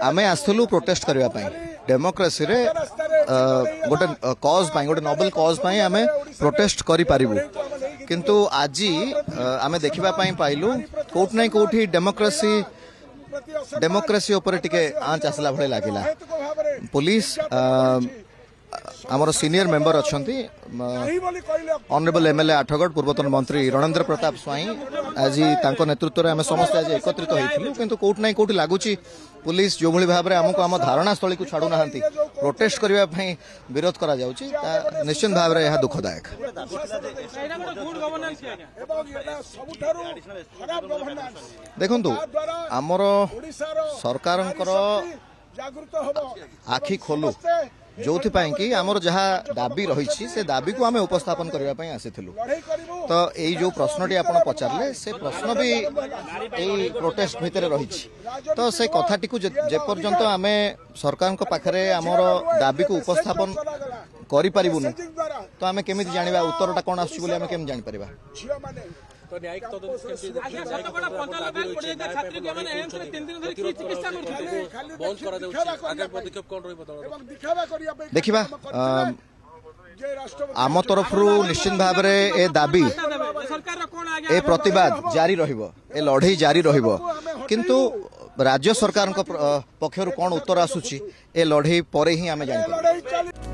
आमे आसलु प्रोटेस्ट करबा पई डेमोक्रेसी रे गोटे कॉज पई गोटे नोबेल कॉज पई आमे प्रोटेस्ट करि पारिबु किंतु आजी आमे देखिबा पई पाइलु कोट नै कोठी डेमोक्रेसी ऊपर टिके आंच आसला भले लागिला पुलिस आमर सीनियर मेंबर अच्छी ऑनरेबल एमएलए आठगढ़ पूर्वतन मंत्री रणेंद्र प्रताप स्वाई आज नेतृत्व में आम समस्त आज एकत्रित होइथिलु किंतु कोट नै कोठी लागुची पुलिस जो भली भाव में आमको आम धारणा स्थली को छाड़ू ना प्रोटेस्ट करबा पई विरोध करा जाउची निश्चित भाव में यह दुखदायक देखंतु आमर सरकार आखि खोलु जो कि आमर जहाँ दाबी रही से दाबी को आम उपस्थापन करने आसीलु तो यही जो प्रश्नटी आप पचारे से प्रश्न भी यही प्रोटेस्ट भितर रही तो से कथाटी को जेपर्यंत आम सरकार पाखरे आमर दाबी को उपस्थापन करूँ तो आम केमी जाना उत्तरटा कौन आसमें जापर तो न्यायिक देखा आम तरफ निश्चित भाव में ए दाबी ए प्रतिवाद जारी रहिबो ए लड़ाई जारी रहिबो किंतु राज्य सरकार पक्षर कौन उत्तर आसुची ए लड़ाई पर ही आम जान